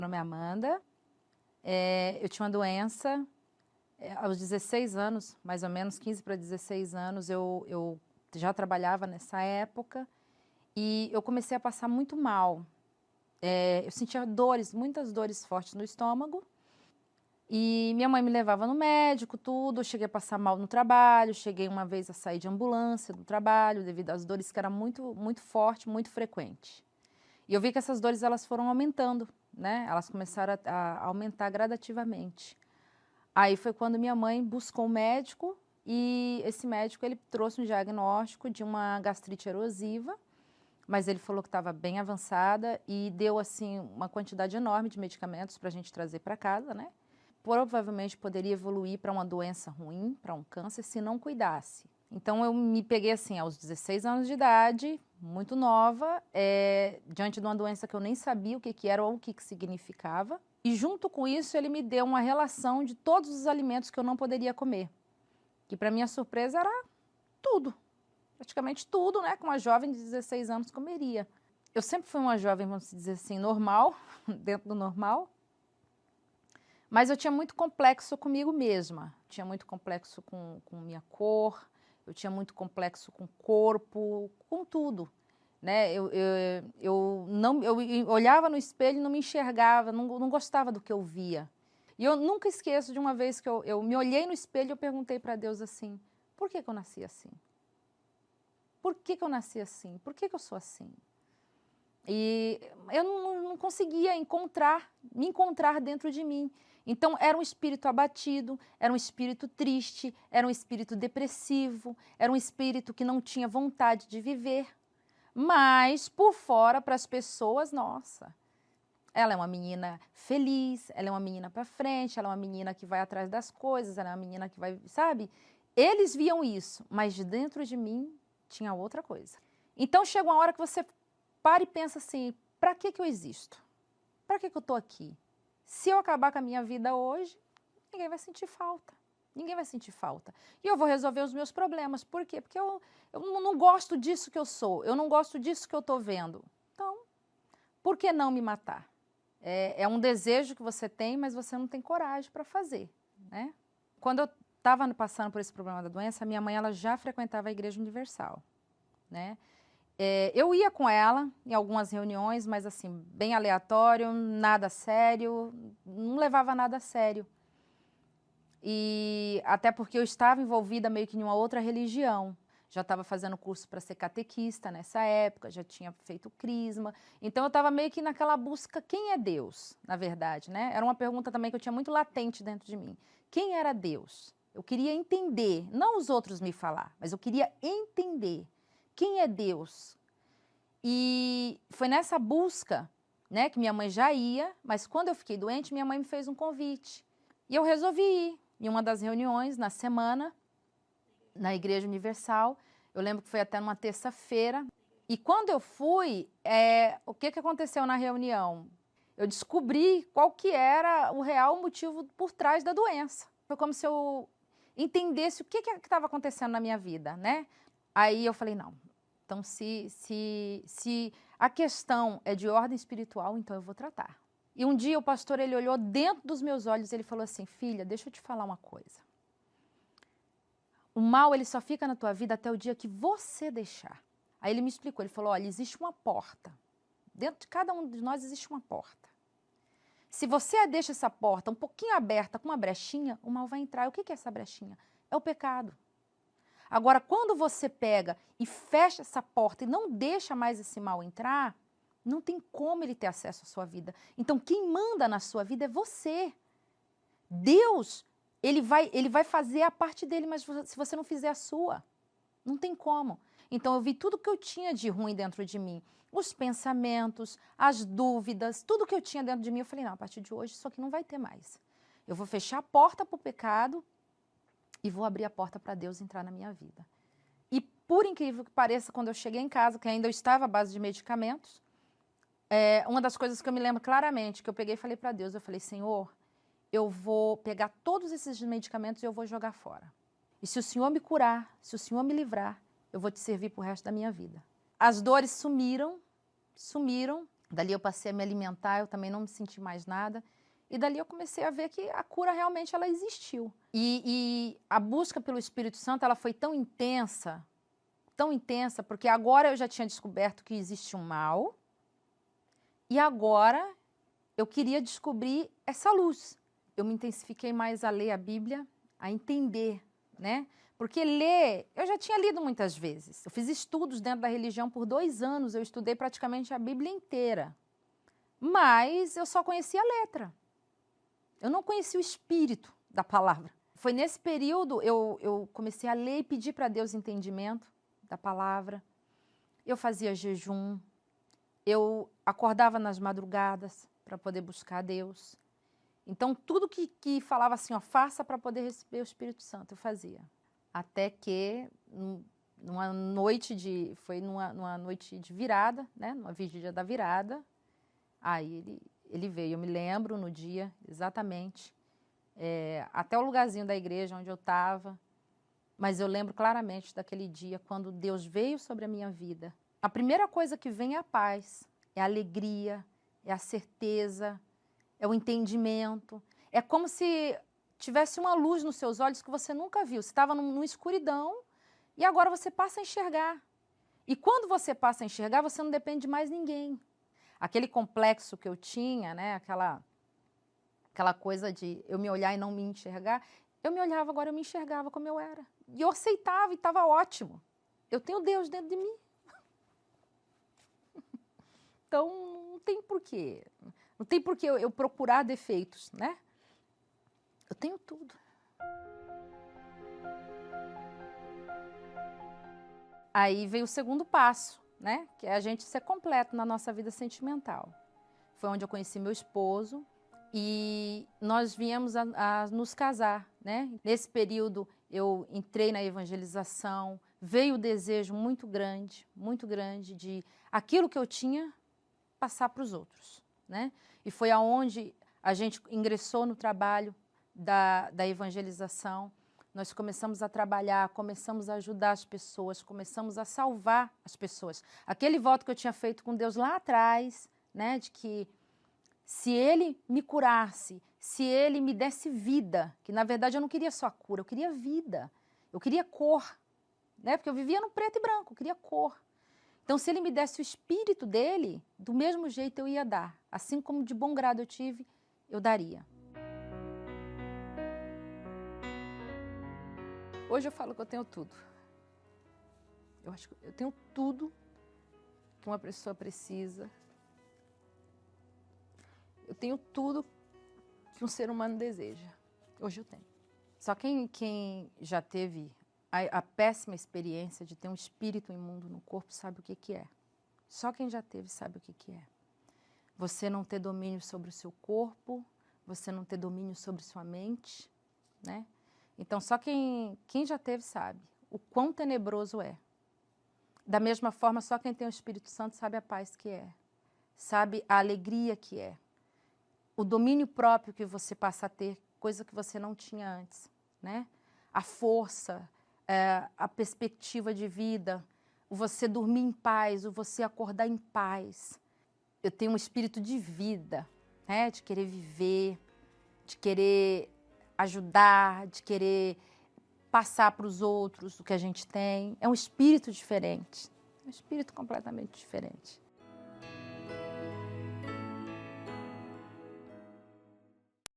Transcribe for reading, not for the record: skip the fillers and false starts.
Meu nome é Amanda, eu tinha uma doença, aos 16 anos, mais ou menos 15 para 16 anos, eu já trabalhava nessa época e eu comecei a passar muito mal. Eu sentia dores, muitas dores fortes no estômago e minha mãe me levava no médico, tudo, eu cheguei a passar mal no trabalho, cheguei uma vez a sair de ambulância do trabalho devido às dores que eram muito forte, muito frequente. E eu vi que essas dores elas foram aumentando, né? Elas começaram a aumentar gradativamente. Aí foi quando minha mãe buscou um médico e esse médico ele trouxe um diagnóstico de uma gastrite erosiva, mas ele falou que estava bem avançada e deu assim uma quantidade enorme de medicamentos para a gente trazer para casa, né? Provavelmente poderia evoluir para uma doença ruim, para um câncer, se não cuidasse. Então eu me peguei assim aos 16 anos de idade, muito nova, diante de uma doença que eu nem sabia o que era ou o que significava. E junto com isso ele me deu uma relação de todos os alimentos que eu não poderia comer. Que para minha surpresa era tudo, praticamente tudo, né? Que uma jovem de 16 anos comeria. Eu sempre fui uma jovem, vamos dizer assim, normal, dentro do normal. Mas eu tinha muito complexo comigo mesma, tinha muito complexo com minha cor, eu tinha muito complexo com o corpo, com tudo. Né? Eu olhava no espelho e não me enxergava, não gostava do que eu via. E eu nunca esqueço de uma vez que eu me olhei no espelho e eu perguntei para Deus assim, por que eu nasci assim? Por que eu nasci assim? Por que eu sou assim? E eu não conseguia me encontrar dentro de mim. Então, era um espírito abatido, era um espírito triste, era um espírito depressivo, era um espírito que não tinha vontade de viver. Mas, por fora, para as pessoas, nossa, ela é uma menina feliz, ela é uma menina para frente, ela é uma menina que vai atrás das coisas, ela é uma menina que vai, sabe? Eles viam isso, mas dentro de mim tinha outra coisa. Então, chega uma hora que você para e pensa assim, para que eu existo? Para que eu estou aqui? Se eu acabar com a minha vida hoje, ninguém vai sentir falta. Ninguém vai sentir falta. E eu vou resolver os meus problemas. Por quê? Porque eu não gosto disso que eu sou. Eu não gosto disso que eu estou vendo. Então, por que não me matar? É um desejo que você tem, mas você não tem coragem para fazer, né? Quando eu estava passando por esse problema da doença, a minha mãe ela já frequentava a Igreja Universal, né? Eu ia com ela em algumas reuniões, mas assim, bem aleatório, nada sério, não levava nada a sério. E até porque eu estava envolvida meio que em uma outra religião. Já estava fazendo curso para ser catequista nessa época, já tinha feito crisma. Então eu estava meio que naquela busca, quem é Deus, na verdade, né? Era uma pergunta também que eu tinha muito latente dentro de mim. Quem era Deus? Eu queria entender, não os outros me falar, mas eu queria entender. Quem é Deus? E foi nessa busca, né, que minha mãe já ia, mas quando eu fiquei doente, minha mãe me fez um convite. E eu resolvi ir em uma das reuniões na semana, na Igreja Universal. Eu lembro que foi até numa terça-feira. E quando eu fui, o que aconteceu na reunião? Eu descobri qual que era o real motivo por trás da doença. Foi como se eu entendesse o que estava acontecendo na minha vida, né? Aí eu falei, não, então se a questão é de ordem espiritual, então eu vou tratar. E um dia o pastor ele olhou dentro dos meus olhos e ele falou assim, filha, deixa eu te falar uma coisa. O mal ele só fica na tua vida até o dia que você deixar. Aí ele me explicou, ele falou, olha, existe uma porta. Dentro de cada um de nós existe uma porta. Se você deixa essa porta um pouquinho aberta, com uma brechinha, o mal vai entrar. E o que é essa brechinha? É o pecado. Agora, quando você pega e fecha essa porta e não deixa mais esse mal entrar, não tem como ele ter acesso à sua vida. Então, quem manda na sua vida é você. Deus, ele vai fazer a parte dele, mas se você não fizer a sua, não tem como. Então, eu vi tudo que eu tinha de ruim dentro de mim. Os pensamentos, as dúvidas, tudo que eu tinha dentro de mim. Eu falei, não, a partir de hoje isso aqui não vai ter mais. Eu vou fechar a porta para o pecado e vou abrir a porta para Deus entrar na minha vida. E por incrível que pareça, quando eu cheguei em casa, que ainda eu estava à base de medicamentos, uma das coisas que eu me lembro claramente, que eu peguei e falei para Deus, eu falei, Senhor, eu vou pegar todos esses medicamentos e eu vou jogar fora. E se o Senhor me curar, se o Senhor me livrar, eu vou te servir pro resto da minha vida. As dores sumiram, Dali eu passei a me alimentar, eu também não me senti mais nada. E dali eu comecei a ver que a cura realmente ela existiu. E a busca pelo Espírito Santo ela foi tão intensa, porque agora eu já tinha descoberto que existe um mal. E agora eu queria descobrir essa luz. Eu me intensifiquei mais a ler a Bíblia, a entender, né? Porque ler, eu já tinha lido muitas vezes. Eu fiz estudos dentro da religião por 2 anos, eu estudei praticamente a Bíblia inteira. Mas eu só conhecia a letra. Eu não conhecia o espírito da palavra. Foi nesse período eu comecei a ler e pedir para Deus entendimento da palavra. Eu fazia jejum, eu acordava nas madrugadas para poder buscar a Deus. Então, tudo que falava assim, ó, faça para poder receber o Espírito Santo, eu fazia. Até que, numa noite de virada, né, numa vigília da virada, aí ele veio. Eu me lembro no dia, exatamente, até o lugarzinho da igreja onde eu estava, mas eu lembro claramente daquele dia, quando Deus veio sobre a minha vida. A primeira coisa que vem é a paz, é a alegria, é a certeza, é o entendimento. É como se tivesse uma luz nos seus olhos que você nunca viu. Você estava numa escuridão e agora você passa a enxergar. E quando você passa a enxergar, você não depende de mais ninguém. Aquele complexo que eu tinha, né, aquela coisa de eu me olhar e não me enxergar, eu me olhava, agora eu me enxergava como eu era. E eu aceitava e estava ótimo. Eu tenho Deus dentro de mim. Então, não tem porquê. Não tem porquê eu procurar defeitos, né? Eu tenho tudo. Aí veio o segundo passo, né? Que é a gente ser completo na nossa vida sentimental. Foi onde eu conheci meu esposo e nós viemos a nos casar, né? Nesse período eu entrei na evangelização, veio o desejo muito grande de aquilo que eu tinha passar para os outros, né? E foi aonde a gente ingressou no trabalho da evangelização. Nós começamos a trabalhar, começamos a ajudar as pessoas, começamos a salvar as pessoas. Aquele voto que eu tinha feito com Deus lá atrás, né, de que se Ele me curasse, se Ele me desse vida, que na verdade eu não queria só cura, eu queria vida, eu queria cor, né, porque eu vivia no preto e branco, eu queria cor. Então, se Ele me desse o espírito dele, do mesmo jeito eu ia dar. Assim como de bom grado eu tive, eu daria. Hoje eu falo que eu tenho tudo. Eu acho que eu tenho tudo que uma pessoa precisa. Eu tenho tudo que um ser humano deseja. Hoje eu tenho. Só quem já teve a péssima experiência de ter um espírito imundo no corpo sabe o que é. Só quem já teve sabe o que é. Você não ter domínio sobre o seu corpo, você não ter domínio sobre sua mente, né? Então, só quem já teve sabe o quão tenebroso é. Da mesma forma, só quem tem o Espírito Santo sabe a paz que é, sabe a alegria que é, o domínio próprio que você passa a ter, coisa que você não tinha antes, né? A força, a perspectiva de vida, o você dormir em paz, o você acordar em paz. Eu tenho um espírito de vida, né? De querer viver, de querer ajudar, de querer passar para os outros o que a gente tem. É um espírito diferente, é um espírito completamente diferente.